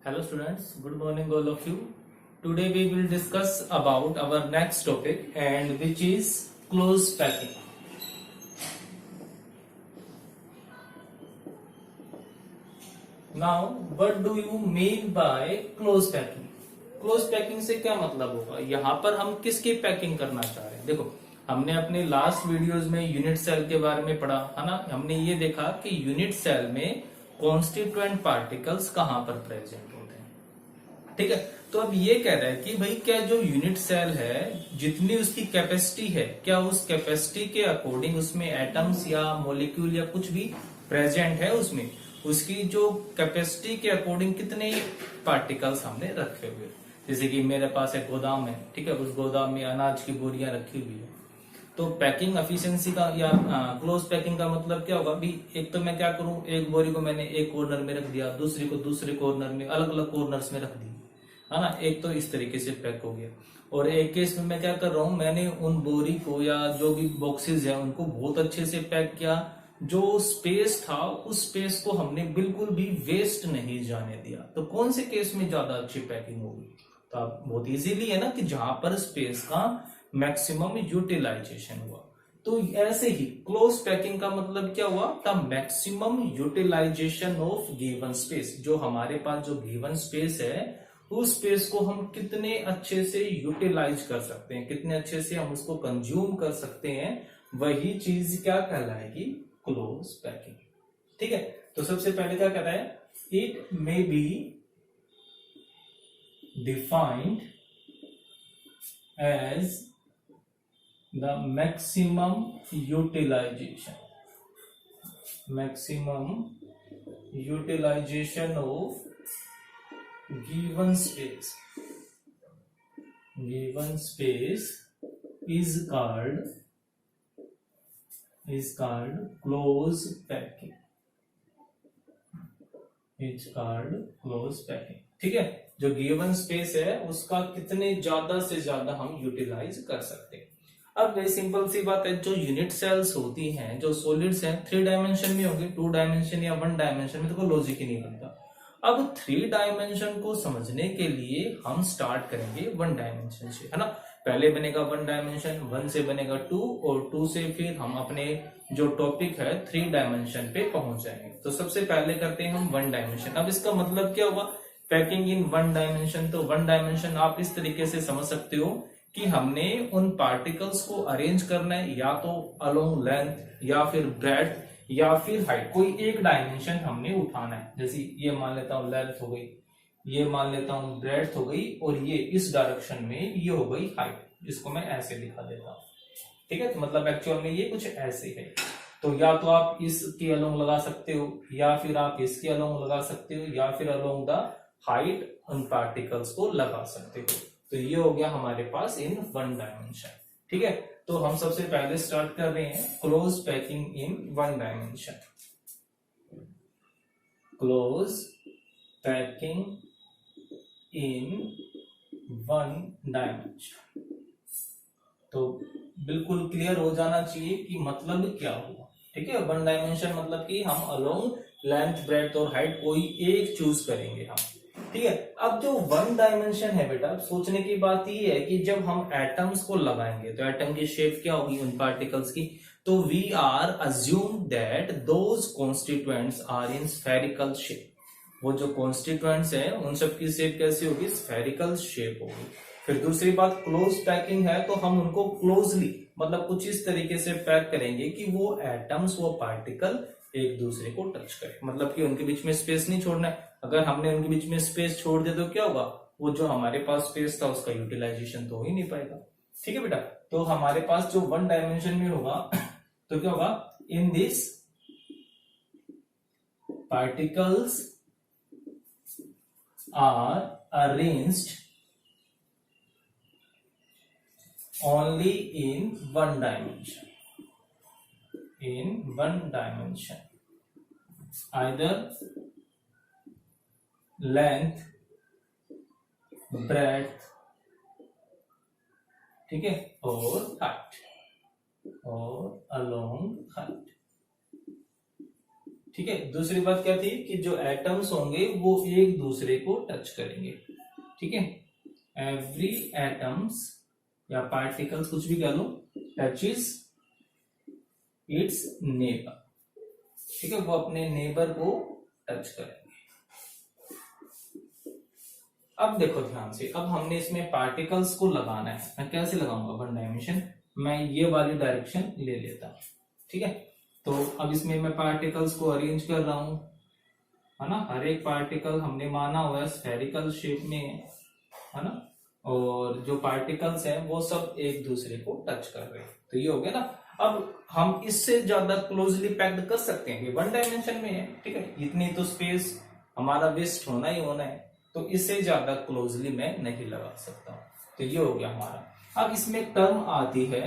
Hello students, good morning all of you. Today we will discuss about our next topic and which is close packing. Now what do you mean by close packing? Close packing से क्या मतलब होगा? यहाँ पर हम किसकी packing करना चाह रहे हैं? देखो, हमने अपने लास्ट वीडियोस में यूनिट सेल के बारे में पढ़ा है ना। हमने ये देखा कि यूनिट सेल में कॉन्स्टिट्यूएंट पार्टिकल्स कहाँ पर प्रेजेंट होते हैं। ठीक है, तो अब ये कह रहा है कि भाई क्या जो यूनिट सेल है जितनी उसकी कैपेसिटी है, क्या उस कैपेसिटी के अकॉर्डिंग उसमें एटम्स या मॉलिक्यूल या कुछ भी प्रेजेंट है, उसमें उसकी जो कैपेसिटी के अकॉर्डिंग कितने पार्टिकल्स हमने रखे हुए। जैसे कि मेरे पास एक गोदाम है, ठीक है, उस गोदाम में अनाज की बोरियां रखी हुई है। तो पैकिंग एफिशिएंसी का या क्लोज पैकिंग का मतलब क्या होगा? भी एक तो मैं क्या करूं, एक बोरी को मैंने एक कॉर्नर में रख दिया, दूसरी को दूसरे कॉर्नर में, अलग अलग कॉर्नर्स में रख दी, है ना। एक तो इस तरीके से पैक हो गया। और एक केस में मैं क्या कर रहा हूं, मैंने उन बोरी को या जो भी बॉक्सेस है उनको बहुत अच्छे से पैक किया। जो स्पेस था उस स्पेस को हमने बिल्कुल भी वेस्ट नहीं जाने दिया। तो कौन से केस में ज्यादा अच्छी पैकिंग होगी? तो आप बहुत इजीली है ना कि जहां पर स्पेस का मैक्सिमम यूटिलाइजेशन हुआ। तो ऐसे ही क्लोज पैकिंग का मतलब क्या हुआ? The maximum utilisation of given space. जो हमारे पास जो गिवन स्पेस है उस स्पेस को हम कितने अच्छे से यूटिलाइज कर सकते हैं, कितने अच्छे से हम उसको कंज्यूम कर सकते हैं, वही चीज क्या कहलाएगी? Close packing. ठीक है, तो सबसे पहले क्या कहता है? It may be defined as the maximum utilisation of given space is called close packing. ठीक है, जो गिवन स्पेस है उसका कितने ज्यादा से ज्यादा हम यूटिलाइज कर सकते हैं। अब वेरी सिंपल सी बात है, जो यूनिट सेल्स होती हैं, जो सॉलिड्स हैं, 3 डायमेंशन में होंगे, 2 डायमेंशन या 1 डायमेंशन में तो कोई लॉजिक ही नहीं बनता। अब 3 डायमेंशन को समझने के लिए हम स्टार्ट करेंगे 1 डायमेंशन से, है ना। पहले बनेगा 1 डायमेंशन, 1 से बनेगा 2 और 2 से फिर हम अपने जो टॉपिक है 3 डायमेंशन पे पहुंच जाएंगे। तो सबसे पहले करते हैं हम 1 डायमेंशन। अब इसका मतलब क्या हुआ? Packing in 1 dimension. तो 1 डायमेंशन आप इस तरीके से समझ सकते हो कि हमने उन पार्टिकल्स को अरेंज करना है या तो अलोंग लेंथ या फिर ब्रेड्थ या फिर हाइट। कोई एक डायमेंशन हमने उठाना है। जैसे ये मान लेता हूं लेंथ हो गई, ये मान लेता हूं ब्रेड्थ हो गई, और ये इस डायरेक्शन में ये हो गई हाइट। इसको मैं ऐसे दिखा देता हूं, ठीक है। तो मतलब एक्चुअल में ये कुछ ऐसे है। तो या तो आप इसके अलोंग लगा सकते हो, या फिर आप इसके अलोंग लगा सकते हो, या फिर अलोंग द हाइट उन पार्टिकल्स को लगा सकते हो। तो ये हो गया हमारे पास इन 1 डायमेंशन। ठीक है, तो हम सबसे पहले स्टार्ट कर रहे हैं क्लोज पैकिंग इन 1 डायमेंशन। क्लोज पैकिंग इन 1 डायमेंशन। तो बिल्कुल क्लियर हो जाना चाहिए कि मतलब क्या हुआ। ठीक है, 1 डायमेंशन मतलब कि हम अलोंग लेंथ ब्रेड्थ और हाइट कोई एक चूज करेंगे हम। ठीक है, अब जो 1 डायमेंशन है बेटा, सोचने की बात ये है कि जब हम एटम्स को लगाएंगे तो एटम की शेप क्या होगी उन पार्टिकल्स की? तो we are assume that those constituents are in spherical shape. वो जो कॉन्स्टिट्यूएंट्स है उन सब की शेप कैसी होगी? स्फेरिकल शेप होगी। फिर दूसरी बात, क्लोज पैकिंग है तो हम उनको क्लोजली मतलब कुछ इस तरीके से पैक करेंगे कि वो एटम्स, वो पार्टिकल एक दूसरे को टच करे, मतलब कि उनके बीच में स्पेस नहीं छोड़ना है। अगर हमने उनके बीच में स्पेस छोड़ दिया तो क्या होगा? वो जो हमारे पास स्पेस था उसका यूटिलाइजेशन तो हो ही नहीं पाएगा। ठीक है बेटा, तो हमारे पास जो 1 डायमेंशन में होगा तो क्या होगा? In this particles are arranged only in 1 dimension. In 1 dimension, either length, breadth, ठीक है, और height, और along height। ठीक है। दूसरी बात क्या थी कि जो एटम्स होंगे वो एक दूसरे को टच करेंगे, ठीक है। एवरी एटम्स या पार्टिकल्स कुछ भी कह लो टचेस इट्स नेबर, ठीक है, वो अपने नेबर को टच करेंगे। अब देखो ध्यान से, अब हमने इसमें पार्टिकल्स को लगाना है। मैं कैसे लगाऊंगा, वन डायमेंशन, मैं ये वाली डायरेक्शन ले लेता हूं, ठीक है। तो अब इसमें मैं पार्टिकल्स को अरेंज कर रहा हूं, है ना। हर एक पार्टिकल हमने माना हुआ है स्फेरिकल शेप में है ना, और जो पार्टिकल्स हैं वो सब एक दूसरे को टच कर रहे हैं। तो ये हो गया ना। अब हम इससे ज्यादा क्लोजली पैक्ड कर सकते हैं, वन डायमेंशन में है, ठीक है, इतनी तो स्पेस हमारा वेस्ट होना ही होना है, तो इससे ज्यादा क्लोजली मैं नहीं लगा सकता। तो ये हो गया हमारा। अब इसमें टर्म आती है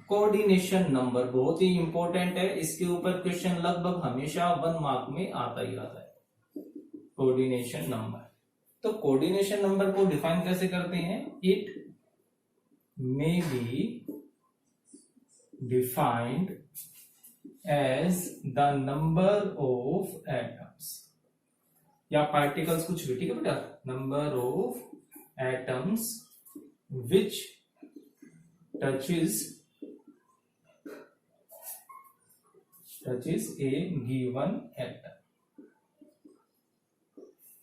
कोऑर्डिनेशन नंबर, बहुत ही इंपॉर्टेंट है, इसके ऊपर क्वेश्चन लगभग हमेशा 1 मार्क में आता ही आता है, कोऑर्डिनेशन नंबर। तो कोऑर्डिनेशन नंबर को डिफाइन कैसे करते हैं, it may be defined as the number of atoms या पार्टिकल्स, कुछ भी, ठीक है बेटा, number of atoms which touches a given atom.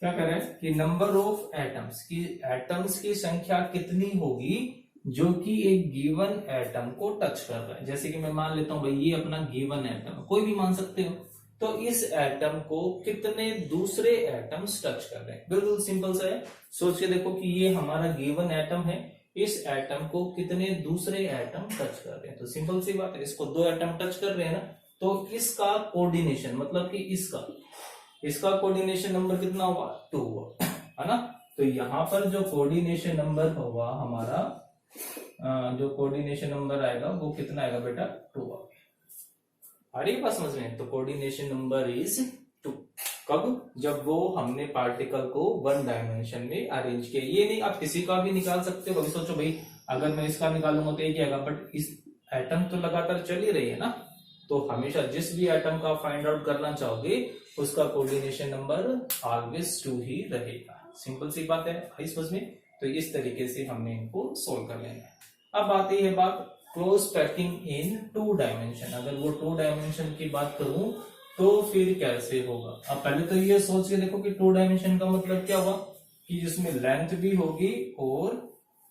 क्या कह रहा है कि नंबर ऑफ एटम्स की संख्या कितनी होगी जो कि एक गिवन एटम को टच कर रहा है। जैसे कि मैं मान लेता हूं भाई ये अपना गिवन एटम, कोई भी मान सकते हो, तो इस एटम को कितने दूसरे एटम्स टच कर रहे हैं। बिल्कुल सिंपल सा है, सोच के देखो कि ये हमारा गिवन एटम है, इस एटम को कितने दूसरे एटम टच कर रहे हैं। तो सिंपल सी बात है, इसको 2 एटम टच कर रहे हैं ना, तो इसका कोऑर्डिनेशन मतलब कि इसका कोऑर्डिनेशन नंबर कितना होगा, 2 होगा, है ना। तो यहां पर जो कोऑर्डिनेशन नंबर होगा हमारा, जो कोऑर्डिनेशन नंबर आएगा वो कितना आएगा बेटा, 2 आएगा। आ रही है बात समझ में। तो कोऑर्डिनेशन नंबर इज 2। कब, जब वो हमने पार्टिकल को 1 डायमेंशन में अरेंज किया। ये नहीं, आप किसी का भी निकाल सकते हो। कभी सोचो भाई अगर मैं इसका निकालूंगा तो एक आएगा, बट इस एटम तो लगातार चल ही रही है ना, तो हमेशा जिस भी एटम का फाइंड आउट करना चाहोगे उसका कोऑर्डिनेशन नंबर ऑलवेज 2 ही रहेगा। सिंपल सी बात है, आई समझ में। तो इस तरीके से हमने इनको सोल्व कर लेना है। अब आती है बात क्लोज पैकिंग इन 2 डायमेंशन। अगर वो 2 डायमेंशन की बात करूं तो फिर कैसे होगा। अब पहले तो ये सोच के देखो कि 2 डायमेंशन का मतलब क्या हुआ, कि जिसमें लेंथ भी होगी और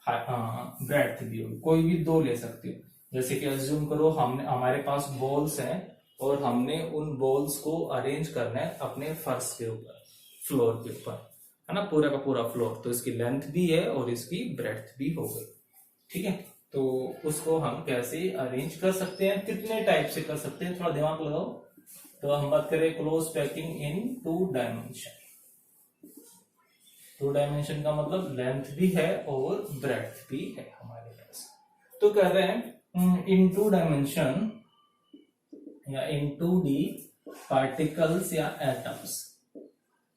ब्रेड्थ भी होगी। कोई भी 2 ले सकते हो। जैसे कि अज्यूम करो हमारे पास बॉल्स हैं और हमने उन बॉल्स को अरेंज करना है अपने फर्श के ऊपर, फ्लोर के ऊपर, है ना, पूरा का पूरा फ्लोर। तो इसकी लेंथ भी है और इसकी ब्रेड्थ भी हो गई, ठीक है। तो उसको हम कैसे अरेंज कर सकते हैं, कितने टाइप से कर सकते हैं, थोड़ा दिमाग लगाओ। तो हम बात करें close packing in 2 dimension. 2 dimension का मतलब लेंथ भी है और ब्रेड्थ भी है हमारे पास। तो कह रहे हैं इन 2 डायमेंशन या इन 2D पार्टिकल्स या atoms,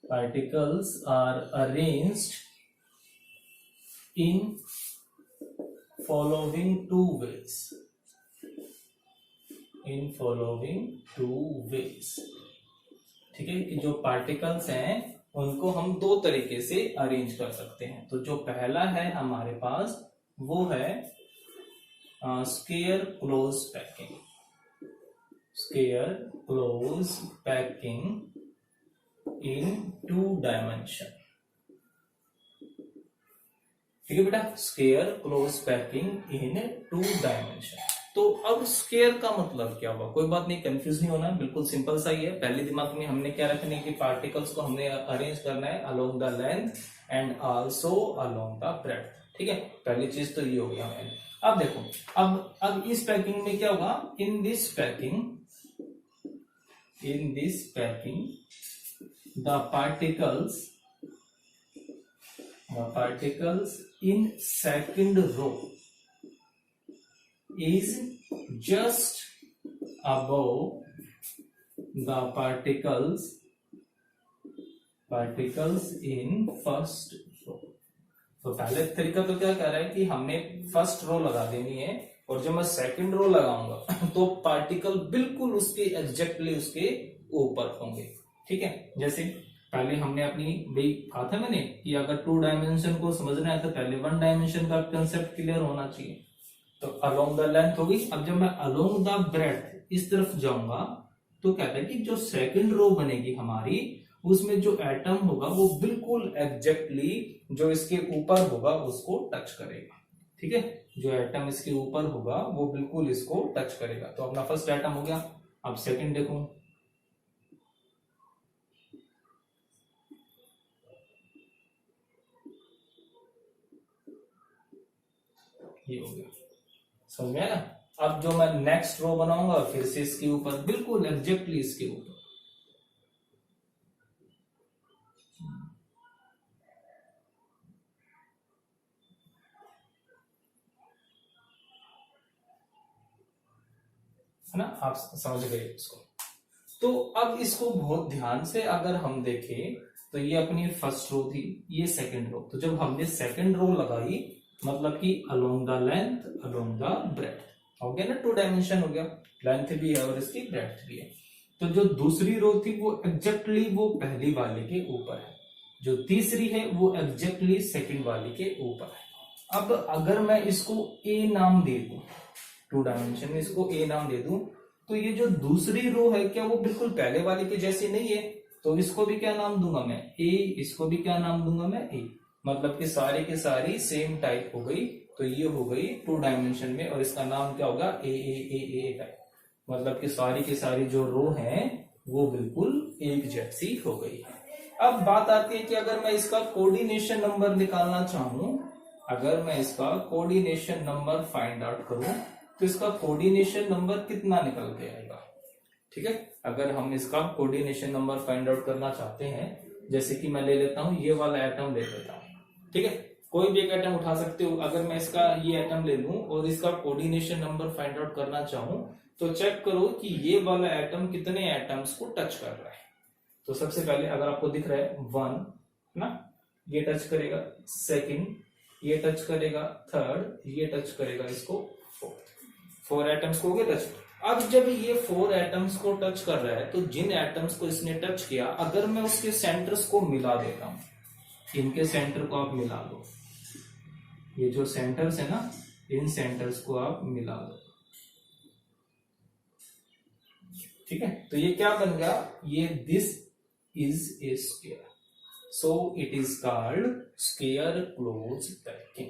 particles are arranged in following 2 ways. In following 2 ways, ठीक है, कि जो पार्टिकल्स हैं उनको हम 2 तरीके से अरेंज कर सकते हैं। तो जो पहला है हमारे पास वो है square close packing. Square close packing in 2 dimension, ठीक है बेटा, square close packing in 2 dimension. तो अब स्क्वायर का मतलब क्या हुआ, कोई बात नहीं, कंफ्यूज नहीं होना, बिल्कुल सिंपल सा ही है। पहले दिमाग में हमने क्या रखना है कि पार्टिकल्स को हमने अरेंज करना है along the length and also along the breadth, ठीक है। पहली चीज तो ये हो गया हमें। अब देखो, अब इस पैकिंग में क्या होगा, in this packing the particles in second row is just above the particles in first row। तो पहले तरीका तो क्या कह रहा है कि हमने फर्स्ट रो लगा देनी है, और जब मैं सेकंड रो लगाऊंगा तो पार्टिकल बिल्कुल उसके एग्जैक्टली उसके ऊपर होंगे। ठीक है, जैसे पहले हमने अपनी भाई कहा था मैंने कि अगर 2 डायमेंशन को समझना है तो पहले 1 डायमेंशन का कंसेप्ट क्लियर होना चाहिए। तो अलोंग द लेंथ होगी। अब जब मैं अलोंग द ब्रेड्थ इस तरफ जाऊंगा तो कहता है कि जो सेकंड रो बनेगी हमारी, उसमें जो एटम होगा वो बिल्कुल एग्जैक्टली जो इसके ऊपर होगा उसको टच करेगा। ठीक है, जो एटम इसके ऊपर होगा वो बिल्कुल इसको टच करेगा। तो अपना फर्स्ट एटम हो गया। अब सेकंड देखो, ये हो गया, समझ में आया ना। अब जो मैं नेक्स्ट रो बनाऊंगा फिर से इसके ऊपर, बिल्कुल एग्जैक्टली इसके ऊपर। है ना, आप समझ गए इसको। तो अब इसको बहुत ध्यान से अगर हम देखें तो ये अपनी फर्स्ट रो थी, ये सेकंड रो। तो जब हमने सेकंड रो लगाई मतलब कि along the length along the breadth हो गया ना, 2 डायमेंशन हो गया, लेंथ भी है और इसकी ब्रेड्थ भी है। तो जो दूसरी रो थी वो एग्जैक्टली वो पहली वाले के ऊपर है, जो तीसरी है वो एग्जैक्टली सेकंड वाले के ऊपर है। अब अगर मैं इसको ए नाम दे दूं, 2 डायमेंशन में इसको ए नाम दे दूं, तो ये जो दूसरी रो है क्या वो बिल्कुल पहले वाले के जैसी नहीं है, तो इसको भी क्या नाम दूंगा मैं, ए। इसको भी क्या नाम दूंगा मैं, ए। मतलब कि सारी की सारी सेम टाइप हो गई। तो ये हो गई 2 डायमेंशन में और इसका नाम क्या होगा, ए ए ए ए टाइप। मतलब कि सारी की सारी जो रो है वो बिल्कुल एक जैसी हो गई है। अब बात आती है कि अगर मैं इसका कोऑर्डिनेशन नंबर निकालना चाहूं, अगर मैं इसका कोऑर्डिनेशन नंबर फाइंड आउट करूं तो इसका कोऑर्डिनेशन नंबर कितना निकल के आएगा। ठीक है, अगर हम इसका कोऑर्डिनेशन नंबर फाइंड आउट करना चाहते हैं, जैसे कि मैं ले लेता हूं ये वाला एटम ले लेता हूं। ठीक है, कोई भी एक एटम उठा सकते हो। अगर मैं इसका ये एटम ले लूं और इसका कोऑर्डिनेशन नंबर फाइंड आउट करना चाहूं तो चेक करो कि ये वाला एटम कितने एटम्स को टच कर रहा है। तो सबसे पहले अगर आपको दिख रहा है 1 ना, ये टच करेगा, सेकंड ये टच करेगा, थर्ड ये टच करेगा, इसको 4 एटम्स को हो गया टच। अब जब ये 4 एटम्स को टच कर रहा है तो जिन एटम्स को इसने टच किया, अगर मैं उसके सेंटर्स को मिला देता हूं, इनके सेंटर को आप मिला लो, ये जो सेंटर्स है ना, इन सेंटर्स को आप मिला लो। ठीक है, तो ये क्या बन गया, ये this is A square, so it is called square close packing.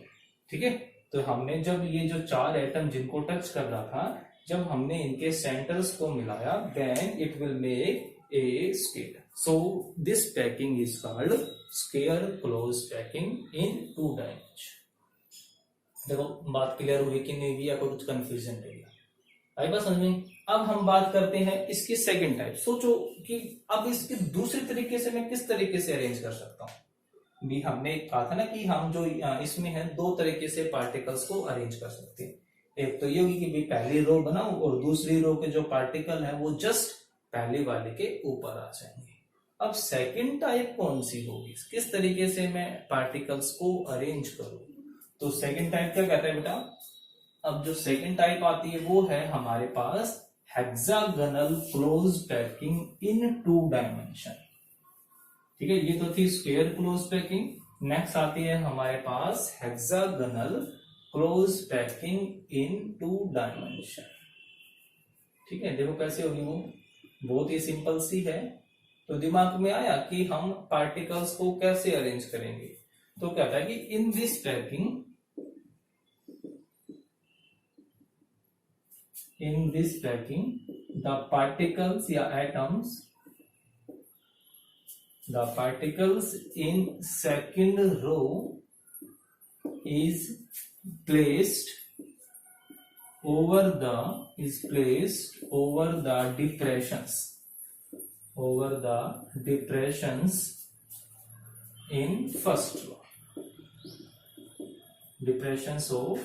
ठीक है, तो हमने जब ये जो 4 एटम जिनको टच कर रहा था, जब हमने इनके सेंटर्स को मिलाया, then it will make a square. So this packing is called square close packing in 2 dimension. देखो बात क्लियर हुई कि नहीं हुई, या कोई कुछ कंफ्यूजन रह गया, आई बात समझ में। अब हम बात करते हैं इसकी सेकंड टाइप। सोचो कि अब इसके दूसरे तरीके से मैं किस तरीके से अरेंज कर सकता हूं। भी हमने कहा था ना कि हम जो इसमें है 2 तरीके से पार्टिकल्स को अरेंज कर सकते हैं। एक तो ये होगी कि भी पहली रो बनाओ और दूसरी रो के जो पार्टिकल है वो जस्ट पहले वाले के ऊपर आ जाएंगे। अब सेकंड टाइप कौन सी होगी, किस तरीके से मैं पार्टिकल्स को अरेंज करूं। तो सेकंड टाइप क्या कहता है बेटा, अब जो सेकंड टाइप आती है वो है हमारे पास hexagonal close packing in 2 dimension. ठीक है, ये तो थी स्क्वायर क्लोज पैकिंग। नेक्स्ट आती है हमारे पास hexagonal close packing in 2 dimension. ठीक है, देखो कैसे होगी वो, बहुत ही सिंपल सी है। तो दिमाग में आया कि हम पार्टिकल्स को कैसे अरेंज करेंगे। तो कहता है कि इन this packing, in this packing the particles या atoms, the particles in second row is placed over the depressions in first row, depressions of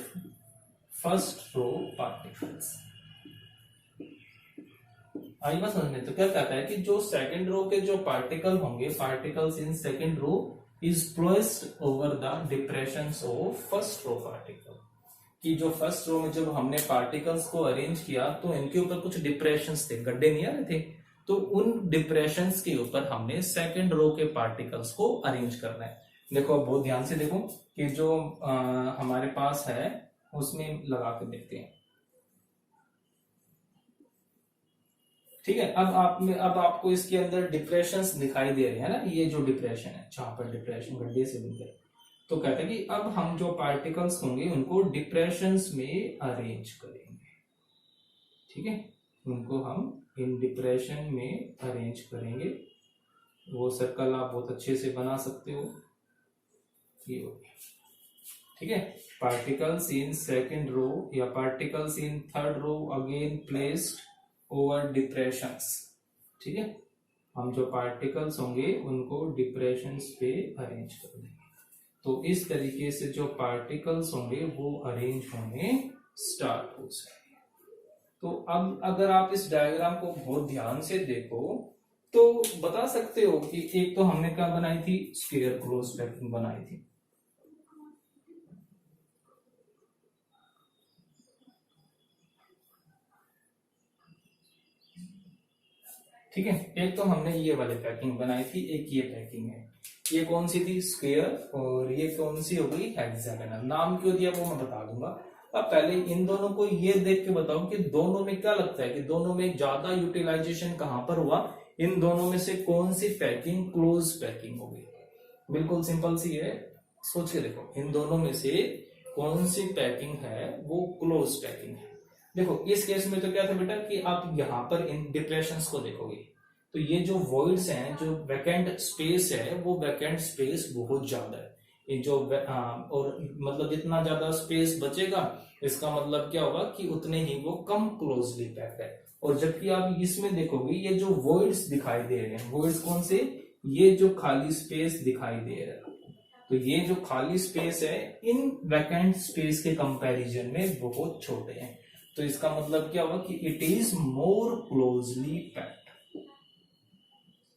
first row particles। आई बात समझ में। तो क्या कहता है कि जो सेकंड रो के जो पार्टिकल होंगे, particles in second row is placed over the depressions of first row particle. कि जो फर्स्ट रो में जब हमने पार्टिकल्स को अरेंज किया तो इनके ऊपर कुछ डिप्रेशंस थे, गड्ढे नहीं आ रहे थे, तो उन डिप्रेशंस के ऊपर हमने सेकंड रो के पार्टिकल्स को अरेंज करना है। देखो अब बहुत ध्यान से देखो कि जो हमारे पास है उसमें लगा के देखते हैं। ठीक है, अब आपको इसके अंदर डिप्रेशंस दिखाई दे रहे हैं ना, ये जो डिप्रेशन है जहां पर डिप्रेशन गड्ढे से बनकर, तो कहते हैं कि अब हम जो पार्टिकल्स होंगे उनको डिप्रेशंस में अरेंज करेंगे। ठीक है, उनको हम इन डिप्रेशन में अरेंज करेंगे। वो सर्कल आप बहुत अच्छे से बना सकते हो, ये हो गया। ठीक है, पार्टिकल्स इन सेकंड रो या particles in third row again placed over depressions. ठीक है, हम जो पार्टिकल्स होंगे उनको डिप्रेशंस पे अरेंज कर देंगे। तो इस तरीके से जो पार्टिकल्स होंगे वो अरेंज होने स्टार्ट हो जाएंगे। तो अब अगर आप इस डायग्राम को बहुत ध्यान से देखो तो बता सकते हो कि एक तो हमने क्या बनाई थी, स्क्वायर क्लोज पैकिंग बनाई थी। ठीक है, एक तो हमने ये वाली पैकिंग बनाई थी, एक ये पैकिंग है। ये कौन सी थी, स्क्वायर, और ये कौन सी हो गई, हेक्सागोनल। नाम क्यों दिया वो मैं बता दूंगा। अब पहले इन दोनों को ये देख के बताओ कि दोनों में क्या लगता है कि दोनों में ज्यादा यूटिलाइजेशन कहां पर हुआ, इन दोनों में से कौन सी पैकिंग क्लोज पैकिंग होगी। बिल्कुल सिंपल सी है, सोच के देखो इन दोनों में से कौन सी पैकिंग है वो क्लोज पैकिंग है। देखो इस केस में तो क्या था बेटा कि आप यहाँ पर इन डिप्रेशंस को देखोगे तो ये जो वॉइड्स हैं, जो वैकेंट स्पेस है, वो वैकेंट स्पेस बहुत ज्यादा है। ये जो और मतलब जितना ज्यादा स्पेस बचेगा इसका मतलब क्या होगा कि उतने ही वो कम क्लोजली पैक है। और जबकि आप इसमें देखोगे ये जो वॉइड्स दिखाई दे रहे हैं, वॉइड्स कौन से, ये जो खाली स्पेस दिखाई दे रहा है, तो ये जो खाली स्पेस है इन वैकेंट स्पेस के कंपैरिजन में बहुत छोटे हैं। तो इसका मतलब क्या होगा कि it is more closely packed,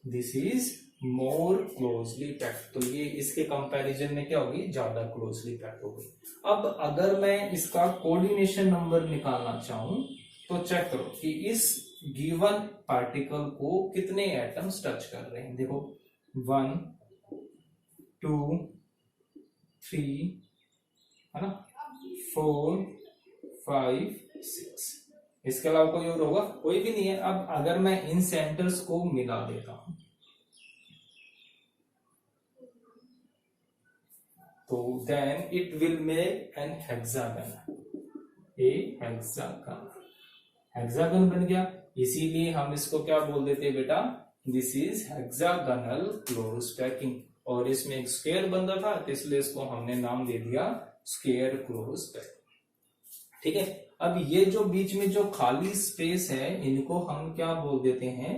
this is more closely packed. तो ये इसके कंपैरिजन में क्या होगी, ज्यादा क्लोजली पैक्ड होगी। अब अगर मैं इसका कोऑर्डिनेशन नंबर निकालना चाहूं तो चेक करो कि इस गिवन पार्टिकल को कितने एटम्स टच कर रहे हैं। देखो 1 2 3 है ना, 4 5 6, इसके अलावा कोई और होगा, कोई भी नहीं है। अब अगर मैं इन सेंटर्स को मिला देता हूं तो then it will make an hexagon, a hexagon, hexagon बन गया। इसीलिए हम इसको क्या बोल देते हैं बेटा, this is hexagonal close packing. और इसमें एक स्क्वायर बन रहा था तो इसलिए इसको हमने नाम दे दिया स्क्वायर क्लोज पैकिंग। ठीक है, अब ये जो बीच में जो खाली स्पेस है इनको हम क्या बोल देते हैं,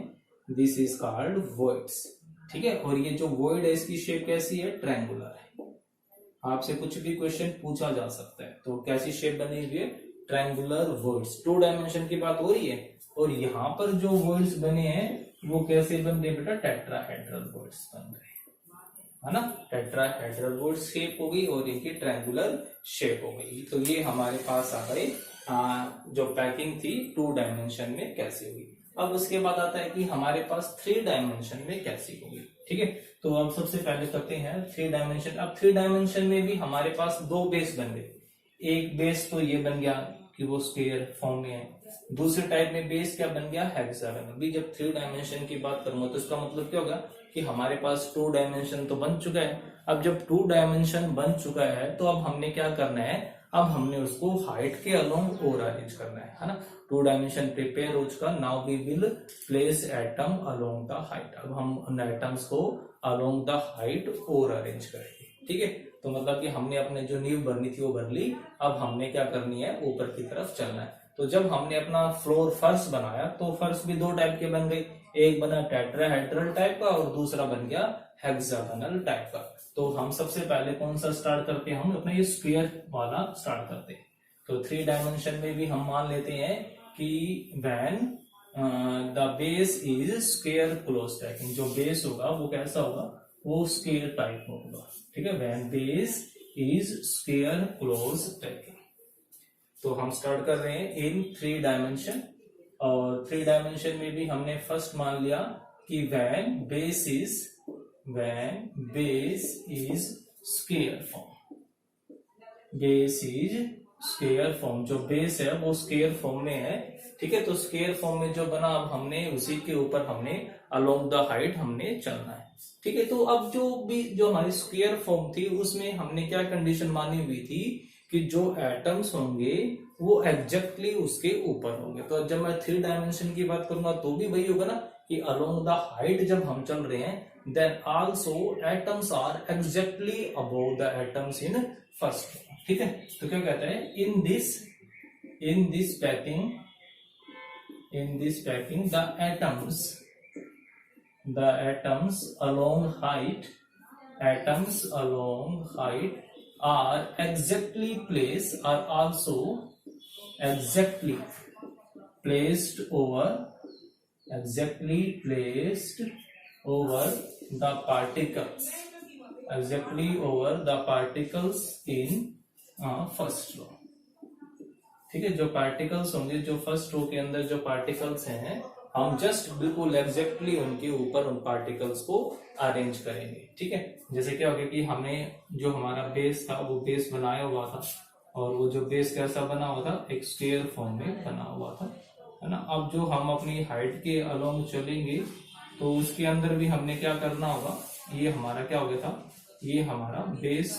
दिस इज कॉल्ड वॉइड्स। ठीक है, और ये जो वॉइड है इसकी शेप कैसी है, ट्रायंगुलर है। आपसे कुछ भी क्वेश्चन पूछा जा सकता है, तो कैसी शेप बनी हुई है, ट्रायंगुलर वॉइड्स। 2 डायमेंशन की बात हो रही है। और यहाँ पर जो वॉइड्स बने हैं वो कैसे बन रहे बेटा, टेट्राहेड्रल वॉइड्स बन रहे है ना, टेट्राहेड्रल वॉइड शेप हो गई और इनकी ट्रायंगुलर शेप हो गई। तो ये हमारे पास आ गए जो पैकिंग थी 2 डायमेंशन में कैसे हुई। अब उसके बाद आता है कि हमारे पास 3 डायमेंशन में कैसी होगी। ठीक है, तो अब सबसे पहले करते हैं 3 डायमेंशन। अब 3 डायमेंशन में भी हमारे पास 2 बेस बन गए। एक बेस तो ये बन गया कि वो स्क्वायर फॉर्म में है, दूसरे टाइप में बेस क्या बन गया, हेक्सागोनल। अभी जब 3 डायमेंशन की बात करूंगा तो इसका मतलब क्या होगा कि हमारे पास 2 डायमेंशन तो बन चुका है। अब जब 2 डायमेंशन बन चुका है तो अब हमने क्या करना है, अब हमने उसको हाइट के अलोंग और अरेंज करना है ना। 2 डायमेंशन प्रिपेयर हो चुका, now we will place atom along the height. अब हम उन एटम्स को अलोंग द हाइट और अरेंज करेंगे। ठीक है, तो मतलब कि हमने अपने जो नींव भरनी थी वो भर ली। अब हमने क्या करनी है, ऊपर की तरफ चलना है। तो जब हमने अपना फ्लोर फर्श बनाया तो फर्श भी 2 टाइप के बन गए, एक बना टेट्राहेड्रल टाइप का और दूसरा बन गया हेक्सागोनल टाइप का। तो हम सबसे पहले कौन सा स्टार्ट करते हैं, हम अपना ये स्क्वायर वाला स्टार्ट करते हैं। तो 3 डायमेंशन में भी हम मान लेते हैं कि when the base is square close packing, जो बेस होगा वो कैसा होगा, वो स्क्वायर टाइप होगा। ठीक है, when base is square close packing. तो हम स्टार्ट कर रहे हैं इन 3 डायमेंशन। और 3 डायमेंशन में भी हमने फर्स्ट मान लिया कि when base is square form, base is square form, जो बेस है वो स्क्वायर फॉर्म में है, ठीक है। तो स्क्वायर फॉर्म में जो बना, अब हमने उसी के ऊपर हमने अलोंग द हाइट हमने चलना है, ठीक है। तो अब जो हमारी स्क्वायर फॉर्म थी उसमें हमने क्या कंडीशन मानी हुई थी कि जो एटम्स होंगे वो एग्जैक्टली उसके ऊपर होंगे। तो जब मैं 3 डायमेंशन की बात करूंगा तो भी वही होगा ना कि अलोंग द हाइट जब हम चल रहे हैं then also atoms are exactly above the atoms in first, ठीक है। तो क्या कहता है, in this packing the atoms along height are also exactly placed over the particles in first row, ठीक है। जो पार्टिकल्स होंगे, जो फर्स्ट रो के अंदर जो पार्टिकल्स हैं, हम जस्ट बिल्कुल एग्जैक्टली उनके ऊपर उन पार्टिकल्स को अरेंज करेंगे, ठीक है। जैसे क्या हो गया कि हमने जो हमारा बेस था वो बेस बनाया हुआ था, और वो जो बेस कैसा बना हुआ था, एक स्क्वायर फॉर्म में बना हुआ था, है ना। अब जो हम अपनी हाइट के अलोंग चलेंगे तो उसके अंदर भी हमने क्या करना होगा, ये हमारा क्या हो गया था, ये हमारा बेस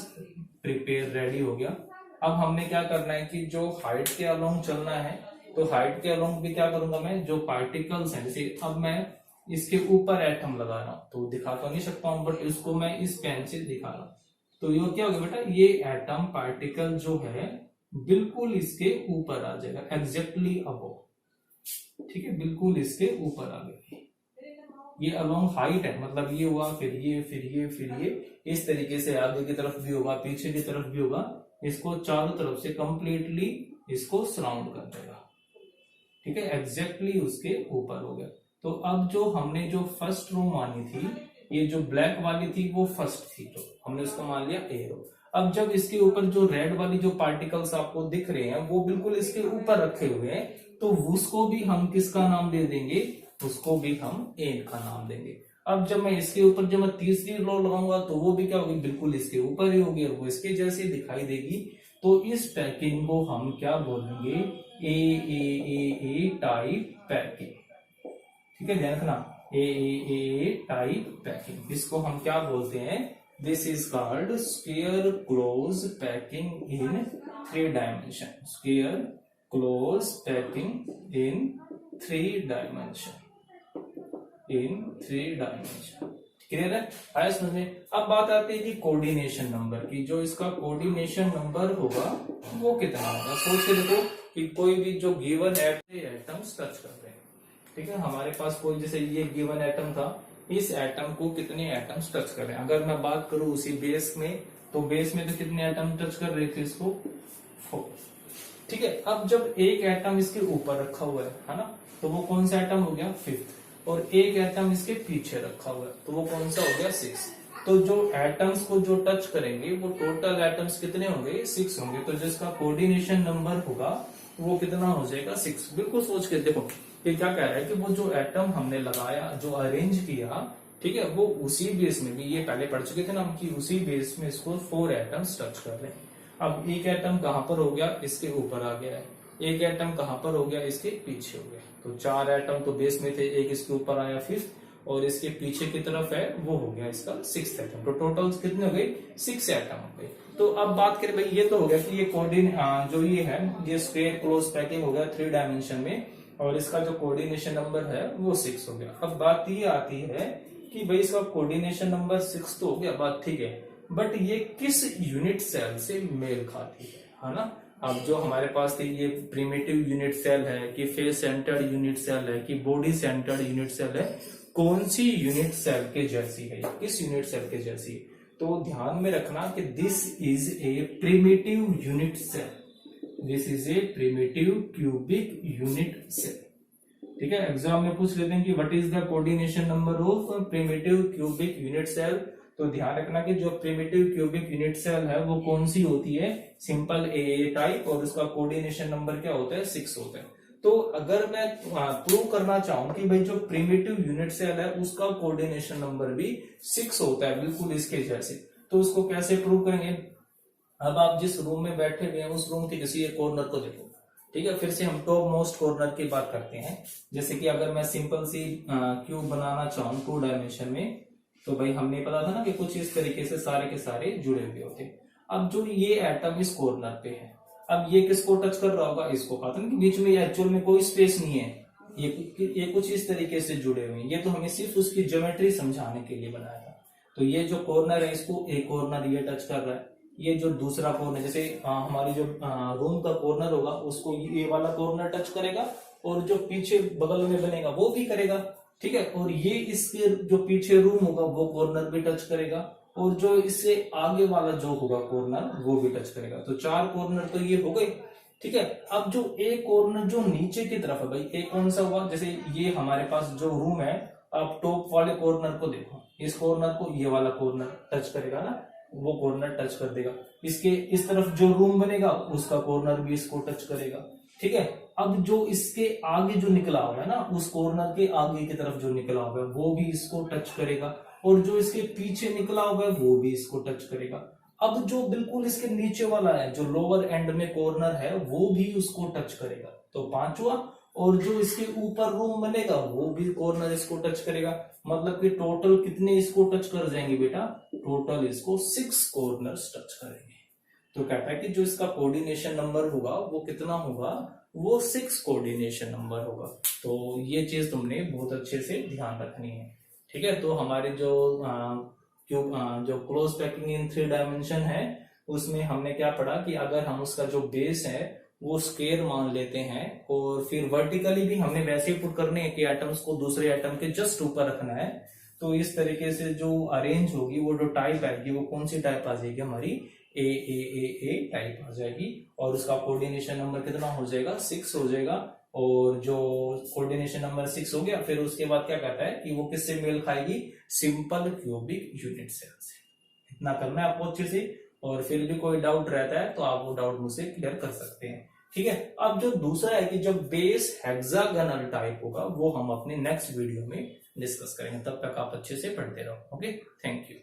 प्रिपेयर रेडी हो गया। अब हमने क्या करना है कि जो हाइट के अलोंग चलना है, तो हाइट के अलोंग भी क्या करूंगा मैं, जो पार्टिकल्स हैं, जैसे अब मैं इसके ऊपर एटम लगा रहा हूं तो दिखा तो नहीं सकता हूं, बट इसको मैं इस पेन से दिखा रहा हूं, तो ये क्या होगा बेटा, ये एटम पार्टिकल जो है बिल्कुल इसके ऊपर आ जाएगा, एग्जैक्टली अबव, ठीक है, बिल्कुल इसके ऊपर आ गया। ये अलोंग हाइट है, मतलब ये हुआ, फिर ये, फिर ये, फिर ये, इस तरीके से आगे की तरफ भी होगा, पीछे की तरफ भी होगा, इसको चारों तरफ से कंप्लीटली इसको सराउंड कर देगा, ठीक है, एग्जैक्टली उसके ऊपर हो गया। तो अब जो हमने जो फर्स्ट रो मानी थी, ये जो ब्लैक वाली थी वो फर्स्ट थी, तो हमने उसको मान लिया ए रो। अब जब इसके ऊपर जो रेड वाली जो पार्टिकल्स आपको दिख रहे हैं वो बिल्कुल इसके ऊपर रखे हुए हैं, तो उसको भी हम किसका नाम दे देंगे, उसको भी हम ए का नाम देंगे। अब जब मैं इसके ऊपर जब मैं तीसरी रो लगाऊंगा तो वो भी क्या होगी, बिल्कुल इसके ऊपर ही होगी और वो इसके जैसे दिखाई देगी। तो इस पैकिंग को हम क्या बोलेंगे, ए टाइप पैकिंग, ठीक है, ध्यान रखना, ए टाइप पैकिंग, इसको हम क्या बोलते हैं, this is called square close packing in 3 dimension, square close packing in 3 dimension, clear है, आया समझ में। अब बात आती है कि कोऑर्डिनेशन नंबर की, जो इसका कोऑर्डिनेशन नंबर होगा वो कितना होगा। सोच के देखो कि कोई भी जो गिवन एटम्स टच कर रहे हैं, ठीक है, हमारे पास कोई जैसे ये गिवन एटम था, इस एटम को कितने एटम्स टच कर रहे हैं। अगर मैं बात करूं उसी बेस में, तो बेस में तो कितने एटम टच कर रहे थे इसको, 4, ठीक है। अब जब एक एटम इसके ऊपर रखा हुआ है ना, तो वो कौन सा एटम हो गया, 5th, और एक एटम इसके पीछे रखा हुआ है तो वो कौन सा हो गया, 6। तो जो एटम्स को जो टच करेंगे वो टोटल एटम्स कितने होंगे, 6 होंगे। तो जिसका कोऑर्डिनेशन नंबर होगा वो कितना हो जाएगा, 6। बिल्कुल सोच के देखो ये क्या कह रहा है कि वो जो एटम हमने लगाया, जो अरेंज किया, ठीक है, वो उसी बेस में भी, ये पहले पढ़ चुके थे ना हम, कि उसी बेस में इसको 4 एटम्स टच कर रहे हैं। अब एक एटम कहां पर हो गया, इसके ऊपर आ गया है, एक एटम कहां पर हो गया, इसके पीछे हो गया। तो 4 एटम तो बेस में थे, एक इसके ऊपर आया 5th, और इसके पीछे की तरफ है वो हो गया इसका 6th एटम। तो टोटल कितने हो गए, 6 एटम हो गए। तो अब बात करें भाई, ये तो हो गया कि ये जो ये है, ये स्क्वायर क्लोज पैकिंग हो गया 3 डायमेंशन में, और इसका जो कोऑर्डिनेशन नंबर है वो 6 हो गया। अब बात ये आती है कि भाई इसका कोऑर्डिनेशन नंबर 6 तो हो गया, बात ठीक है, बट ये किस यूनिट सेल से मेल खाती है ना। अब जो हमारे पास थी, ये प्रिमिटिव यूनिट सेल है कि फेस सेंटर्ड यूनिट सेल है कि बॉडी सेंटर्ड यूनिट सेल है, कौन सी यूनिट सेल के जैसी है, किस यूनिट सेल के जैसी। तो ध्यान में रखना कि this is a primitive unit cell, this is a primitive cubic unit cell, ठीक है। एग्जाम में पूछ लेते हैं कि what is the coordination number of primitive cubic unit cell. तो ध्यान रखना कि जो प्रिमिटिव क्यूबिक यूनिट सेल है वो कौन सी होती है, सिंपल ए टाइप, और उसका कोऑर्डिनेशन नंबर क्या होता है, 6 होता है। तो अगर मैं प्रूव करना चाहूं कि भाई जो प्रिमिटिव यूनिट सेल है उसका कोऑर्डिनेशन नंबर भी 6 होता है बिल्कुल इसके जैसे, तो उसको कैसे प्रूव करेंगे। अब आप जिस रूम में बैठे हुए हैं उस रूम के किसी एक कॉर्नर को देखो, ठीक है। फिर से हम टॉप मोस्ट कॉर्नर की बात करते हैं। जैसे कि अगर मैं सिंपल सी क्यूब बनाना चाहूँ 2 डायमेंशन में, तो भाई हमने पता था ना कि कुछ इस तरीके से सारे के सारे जुड़े हुए होते हैं। अब जो ये एटम इस कॉर्नर पे है, अब ये किसको टच कर रहा होगा, इसको। कहा था ना कि बीच में एक्चुअल में कोई स्पेस नहीं है, ये कुछ इस तरीके से जुड़े हुए हैं। ये तो हमें सिर्फ उसकी ज्योमेट्री समझाने के लिए बनाया था। तो ये जो कॉर्नर है इसको एक कॉर्नर ये टच कर रहा है, ये जो दूसरा कॉर्नर जैसे हमारी जो रूम का कॉर्नर होगा उसको ये वाला कॉर्नर टच करेगा, और जो पीछे बगल में बनेगा वो भी करेगा, ठीक है। और ये इसके जो पीछे रूम होगा वो कॉर्नर भी टच करेगा, और जो इससे आगे वाला जो होगा कॉर्नर वो भी टच करेगा। तो 4 कॉर्नर तो ये हो गए, ठीक है। अब जो एक कॉर्नर जो नीचे की तरफ है भाई, एक कौन सा हुआ, जैसे ये हमारे पास जो रूम है, आप टॉप वाले कॉर्नर को देखो, इस कॉर्नर को ये वाला कॉर्नर टच करेगा ना, वो कॉर्नर टच कर देगा। इसके इस तरफ जो रूम बनेगा उसका कॉर्नर भी इसको टच करेगा, ठीक है। अब जो इसके आगे जो निकला हुआ है ना, उस कॉर्नर के आगे की तरफ जो निकला हुआ है वो भी इसको टच करेगा, और जो इसके पीछे निकला हुआ है वो भी इसको टच करेगा। अब जो बिल्कुल इसके नीचे वाला है, जो लोअर एंड में कॉर्नर है, वो भी उसको टच करेगा। तो 5 हुआ, और जो इसके ऊपर रूम बनेगा वो भी कॉर्नर इसको टच करेगा। मतलब कि टोटल कितने इसको टच कर जाएंगे बेटा, टोटल इसको 6 कॉर्नर्स टच करेंगे। तो कहता है कि जो इसका कोऑर्डिनेशन नंबर होगा वो कितना होगा, वो 6 कोऑर्डिनेशन नंबर होगा। तो ये चीज तुमने बहुत अच्छे से ध्यान रखनी है, ठीक है। तो हमारे जो जो क्लोज पैकिंग इन 3 डायमेंशन है उसमें हमने क्या पढ़ा कि अगर हम उसका जो बेस है वो स्क्वायर मान लेते हैं, और फिर वर्टिकली भी हमने वैसे पुट करने हैं कि एटम्स को दूसरे एटम के जस्ट ऊपर रखना है। तो इस तरीके से जो अरेंज होगी, वो जो टाइप आएगी वो कौन सी टाइप आ जाएगी, हमारी ए टाइप आ जाएगी। और उसका कोऑर्डिनेशन नंबर कितना हो जाएगा, 6 हो जाएगा। और जो कोऑर्डिनेशन नंबर 6 हो गया, फिर उसके बाद क्या कहता है कि वो किससे मेल खाएगी, सिंपल क्यूबिक यूनिट सेल से। इतना करना है आपको अच्छे से, और फिर भी कोई डाउट रहता है तो आप वो डाउट मुझसे क्लियर कर सकते हैं, ठीक है। अब जो दूसरा है कि जब बेस हेक्सागोनल टाइप होगा वो हम अपने नेक्स्ट वीडियो में डिस्कस करेंगे। तब तक आप अच्छे से पढ़ते रहो। Okay, thank you.